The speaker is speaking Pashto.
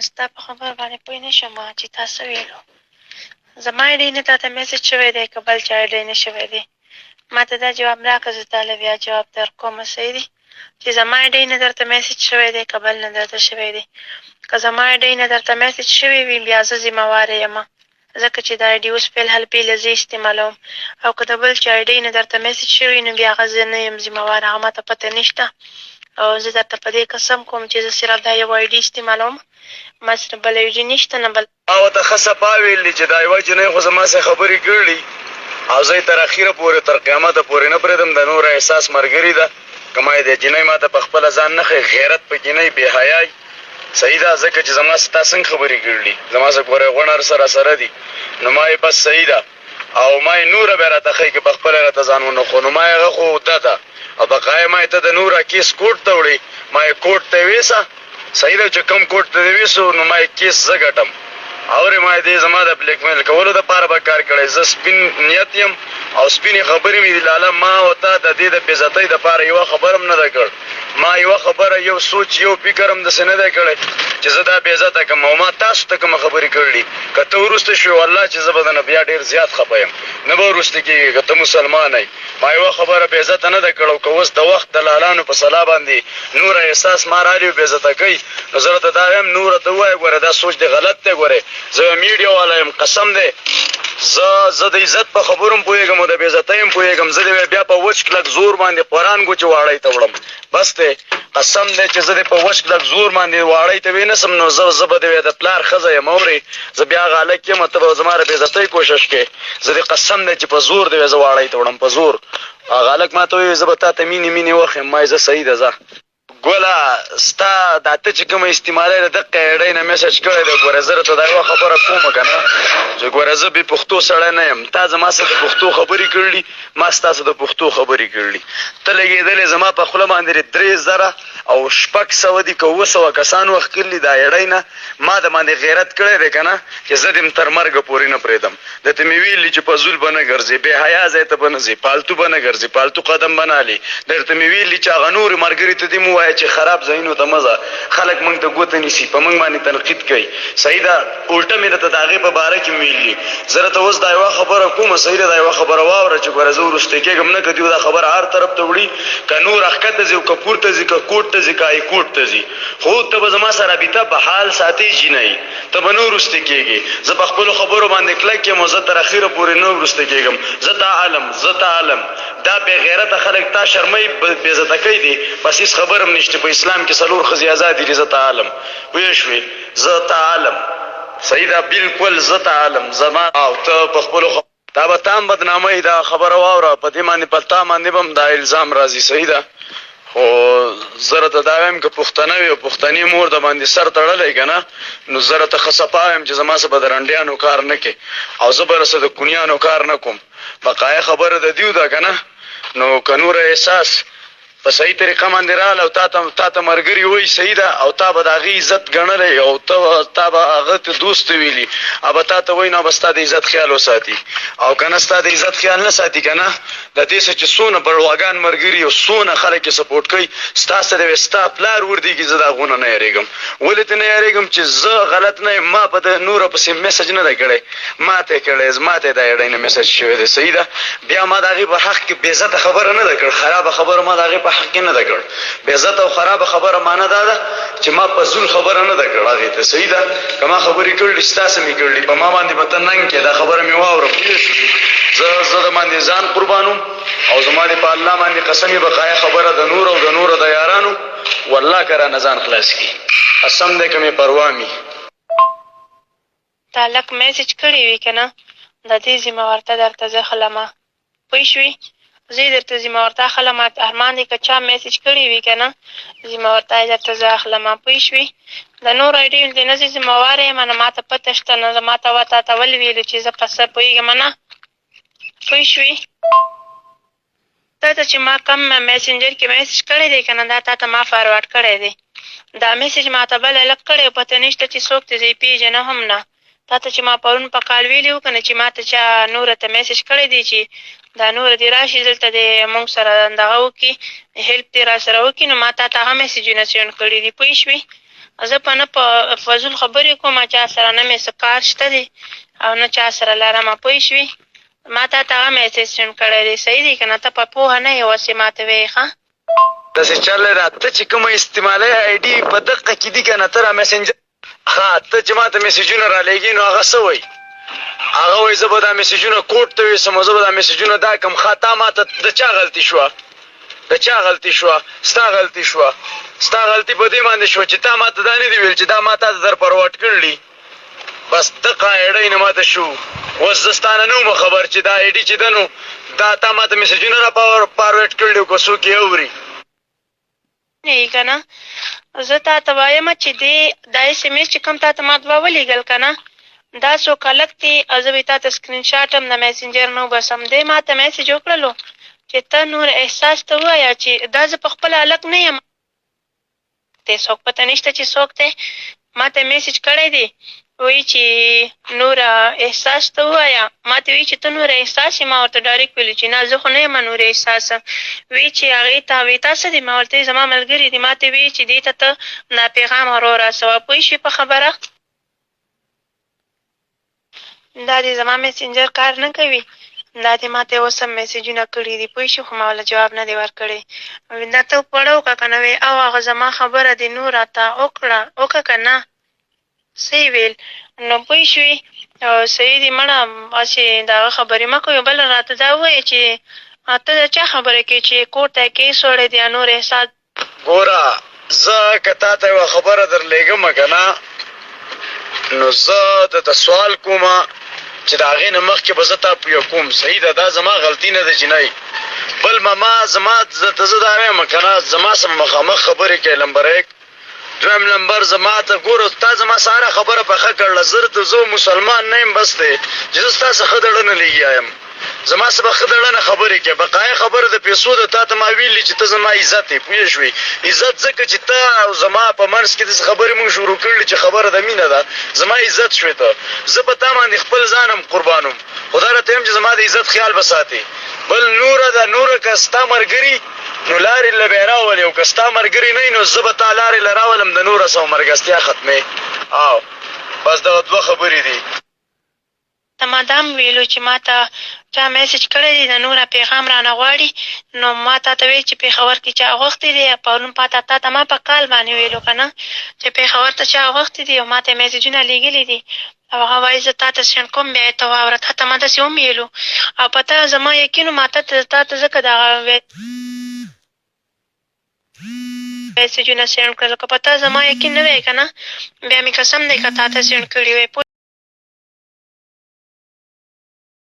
ستا په خبره باندې پوه نه شم چې تا څه ویلو. زما آی ډي نه تا ته میسج شوی دی که بل چا آی ډي نه شوی دی؟ ما ته دا جواب راکړه، زه تا له بیا جواب درکومه. صحیح دی چې زما آی ډي نه درته میسج شوی دی که بل نه درته شوی دی؟ که زما آی ډي نه درته میسج شوی وي بیا زه ذمهواره یمه، ځکه چې دا آی ډي اوس فلحال پیله زه استعمالوم. او که د بل چا آی ډي نه درته میسج شوی نو بیا هغه زه نه یم ذمهواره، هغه ما ته پته نشته. او زه درته په دې قسم کوم چې زه صرف دا یو آی ډي استعمالوم، ما سره بل آی ډي نشته نه بل. ما ورته ښه صفا ویلي چې دا یوه جنۍ خو زما سره خبرې کړي او زه یې تر اخره پورې تر قیامته پورې نه پرېږدم. د نور احساس ملګري ده که ما یې د جنۍ ما ته په خپله ځان نه ښیي، غیرت په جنۍ بې حیایي. صحیح ده، ځکه چې زما سره تا څنګه خبرې کړي، زما سره ګوره غونډ سره دي، نو ما یې بس صحیح ده. او ما یې نوره بیا راته ښیي که په خپله راته ځان ونه خو، نو ما یې هغه خو ده ده او بقایه ما یې ته د نوره کیس کوټ ته وړي، ما یې کوټ ته ویسه. صحیح ده چې کوم کوټ ته دې ویسو نو ما یې کیس زه ګټم. اورې ما یې دې زما د بلیک میل کولو دپاره به کار کړی. زه سپین نیت یم او سپینې خبرې مې دي لاله. ما ورته د دې د بېزتۍ دپاره یوه خبره هم نه ده کړ. ما یوه خبره، یو سوچ، یو فکر هم داسې نه دی کړی چې زه دا بېزته کړم. او ما تاسو ته کومه خبرې کړلي که ته وروسته شوې والله چې زه به درنه بیا ډېر زیات خفه یم، نه به وروسته کېږي که ته مسلمان یې. ما یوه خبره بېزته نه ده کړې. او که اوس د وخت د لالانو په سلا باندې نوره احساس ما رالي او بېزته کوي، نو زه راته دا وایم نوره ته ووایه ګوره دا سوچ دې غلط دی. ګورې زه یو میډیا والا یم، قسم دی زه د عزت په خبرو هم پوهېږم او د بېزتۍ هم پوهېږم. زه دې بیا په وچ کلک زور باندې قرآن ګوچې واړی ته وړم. بس دی قسم دی چې زه دې په وچ کلک زور باندې واړی ته وینسم نو زه به دې د پلار ښځه یم. اورې زه بیا هغه هلک یم، ته به زما د بېزتۍ کوشش کوې. زه دې قسم دی چې په زور دې زه واړی ته وړم، په زور. هغه هلک ما ته وویل زه به تا ته مینې وښیم. ما زه صحیح ده ځه. ګوله ستا دا ته چې کومه استعمالۍ د دقه ایډۍ نه میسج کړی دی، ګوره زه راته دا یوه خبره کوم که نه چې ګوره زه بې پښتو سړی نه یم. تا زما سره د پښتو خبرې کړلي، ما ستا سره د پښتو خبرې کړلي. ته لګېدلې زما په خوله باندې 3,000 او 600 دي که 700 کسان وخت کړلي دا ایډۍ نه. ما د باندې غیرت کړی دی که نه چې زه دې تر مرګه پورې نه پرېږدم. درته مې ویلي چې فضول به نه ګرځې، بې حیا ځای ته به نه ځې، پالتو به نه ګرځې، پالتو قدم به نه هلې. درته مې ویلي چې هغه نورې ملګري ته دې مو ووایه چې خراب ځایونو ته مه ځه، خلک موږ ته ګوته نیسي، په موږ باندې تنقید کوي. صحیح ده، الټه مې درته د هغې په باره کې ویلي. زه راته اوس دا یوه خبره کومه، صحیح ده، دا یوه خبره واوره چې ګوره زه وروستی کېږم نه که دوی دا خبره هر طرف ته وړي، که نور ښکته ځي، که پورته ځي، که کوټ ته ځي، که های کوټ ته ځي، خو ته به زما سره رابطه په حال ساتې جینۍ، ته به نه وروستی کېږې. زه په خپلو خبرو باندې کلک یم او زه تر اخره پورې نه وروستی کېږم. زه تا عالم دا بې غیرته خلک تا شرموي، بېزته کوي دي، بس هېڅ خبر هم نشته. په اسلام کې 4 ښځې ازادې دي. زه تا عالم پوه شوې، زه تا عالم. صحیح ده، بالکل زه تا عالم. زما او ته په خپلو دا به تا هم بدناموي. دا خبره واوره، په دې باندې په تا باندې به هم دا الزام راځي. صحیح ده، خو زه راته دا وایم که پښتنه وي او پښتني مور د باندې سر تړلی که نه، نو زه راته ښه صفا وایم چې زما سره به د رنډیانو کار نه کوې او زه به رسه د کونیانو کار نه کوم. بقایه خبره د دیو ده که نه، نو که نوره احساس په صحیح طریقه باندې راغله او تا ته ملګري وایي، صحیح ده، او تا به د هغې عزت ګڼلی او تا به هغه ته دوست ویلي، او به تا ته وایي نو به ستا د عزت خیال وساتي. او که نه ستا د عزت خیال نه ساتي که نه، د دې څه چې څونه بړواګان ملګري او څونه خلک یې سپورټ کوي، ستا سره وي ستا پلار وردېږي. زه د هغو نه یېرېږم. ولې ته نه یېرېږم چې زه غلط نه یم. ما په د نوره پسې میسج نه دی کړی، ما ته یې کړی، ما ته یې دا ایډۍ نه میسج شوی دی. صحیح ده، بیا ما د هغې په حق کې بېزته خبره نه ده کړ، خرابه خبره ما د هغې په حق کې نه ده کړ. بېزته او خرابه خبره معنا دا ده چې ما په زول خبره نه ده کړ هغې ته. صحیح ده، که ما خبرې کړلي ستاسې مې کړلي، په ما باندې به ته ننګ کړې. دا خبره مې واوره پوه شوې. زه د باندې ځان قربانوم او زما دې په الله باندې قسم یې بقایه خبره د نور او د نورو د یارانو والله که رانه ځان خلاص کړي. قسم دی که مې پروا مي. تا لک میسج کړی وي که نه، د دې ذمهوارته درته زه خلمه. پوه شوې، زه یې درته ذمهوارته اخلم. ارمان دی که چا میسج کړی وي که نه، ذمهوارته یې درته زه اخلمه. پوه شوې، د نور آی ډي دې نه زه ذمهواره یم نه، ما ته پته شته نه، ما ته تا ته ولې ویلو چې زه په څه پوهېږم نه. پوه شوې، تا ته چې ما کوم میسنجر کې میسج کړی دی که نه، دا تا ته ما فارورډ کړی دی. دا میسج ما ته بل هلک کړی او پته نشته چې څوک دی، زه یې پېژنه هم نه. تا ته چې ما پرون په کال ویلي وو که نه چې ما ته چا نوره ته میسج کړی دی چې دا نوره دې راشي دلته دې موږ سره دغه وکړي، هیلپ دې را سره وکړي، نو ما تا ته هغه میسجونه سینډ کړي دي. پوه شوې، زه په نه په فضول خبرې کوم چا سره نه مې څه کار شته دی او نه چا سره لرمه پوه شوې ما تا ته هغه میسج سینډ کړی دی صحیح دی که نه ته په پوهه نه یې اوس یې ما ته وایې ښه داسې چل دی ته چې کومه استعمالي آی ډي په دقه کې دي که نه ته را مسنجر ته چې ما ته میسجونه رالېږي نو هغه څه وایي هغه وایي زه به دا میسجونه کوډ ته ویسم زه به دا میسجونه دا کړم ښه تا ما ته د چا غلطي شوه د چا غلطي شوه ستا غلطي شوه ستا غلطي په دې باندې شوه چې تا ما ته دا نه دي ویل چې دا ما تا ته در فروارډ کړلي بس دقه آی ډۍ نه ماته شو اوس زه ستا نه وم خبر چې دا آی ډي چې ده نو دا تا ما ته میسجونه را فاروارډ کړلي او که څوک یې اوري نه که نه زه تا ته وایم چې دا ایس ایم ایس چې کوم تا ته ما دوه ولیږل که نه دا څوک هلک دی او زه به یې تا ته سکرین شاټ هم د میسنجر نه وباسم دی ما ته میسج وکړلو چې ته نور احساس ته ووایه چې دا زه په خپله هلک نه یم دی څوک پته نشته چې څوک دی ما ته میسج کړی دی وایي چې نور احساس ته ووایه ما ته وایي چې ته نور احساس یې ما ورته ډایرکټ ویلي چې نه زه خو نه یم نور احساس وایي چې هغې ته وایي تا څه دی ما ورته زما ملګري دي ما ته وایي چې دې ته ته دا پیغام ور ورسوه پوه شوې په خبره دا دې زما میسنجر کار نه کوي دا دې ما ته اوس هم میسجونه کړي دي پوه شو خو ما ورله جواب نه دی ورکړی دا ته پړه وکړه که نه وایې او هغه زما خبره دې نور راته وکړه که نه څه یې ویل نو پوه شوې صحیح دي مړه هسې د هغه خبرې مه کوې بله راته دا ووایې چې ته د چا خبره کوې چې کور ته یې کیس وړی دی نور احساس ګوره زه که تا ته یوه خبره در لېږمه که نه نو زه درته سوال کومه چې د هغې نه مخکې به زه تا پویه کوم صحیح ده دا زما غلطي نه ده جینۍ بل ماما زما ته زه دا وایم که نه زما سره مخامخ خبرې کوې نمبر 1 دویم نمبر زما ته ګوره تا زما ساره خبره پخه کړله زه ته زه مسلمان نه یم بس دی چې زه ستا څه ښه دړه نه لګیا یم زما څه به ښه دړه نه خبرې کوې بقایه خبره د پیسو ده تا ته ما ویلي چې ته زما عزت یې پوه شوې عزت ځکه چې ته او زما په منځ کې داسې خبرې موږ شروع کړلې چې خبره د مینه ده زما عزت شوې ته زه په تا باندې خپل ځان هم قربانوم خو دا راته یم چې زما د عزت خیال به ساتې بل نوره ده نوره که ستا ملګري نو لارې له به یې راولې او که ستا ملګري نه وي نو زه به تا لارې له راولم د نوره سوه ملګرتیا ختمې او بس دغه دوه خبرې دي ته ما دا هم ویلو چې ما ته چا میسج کړی دی د نوره پیغام رانه غواړي نو ما تا ته وایي چې پېښور کې چا غوښتي دی پرون تا ته ما په کال باندې ویلو که نه چې پېښور ته چا غوښتي دي او ما ته یې میسجونه لېږلي دي او هغه وایي زه تا ته سینډ کوم بیا یې ته واوره تا ته ما داسې ومویلو او په تا زما یقین و ما تا ته ځکه دغه میسجونه سینډ کړل که په تا زما یقین نه وی که نه بیا مې قسم دی که تا ته سینډ کړي وی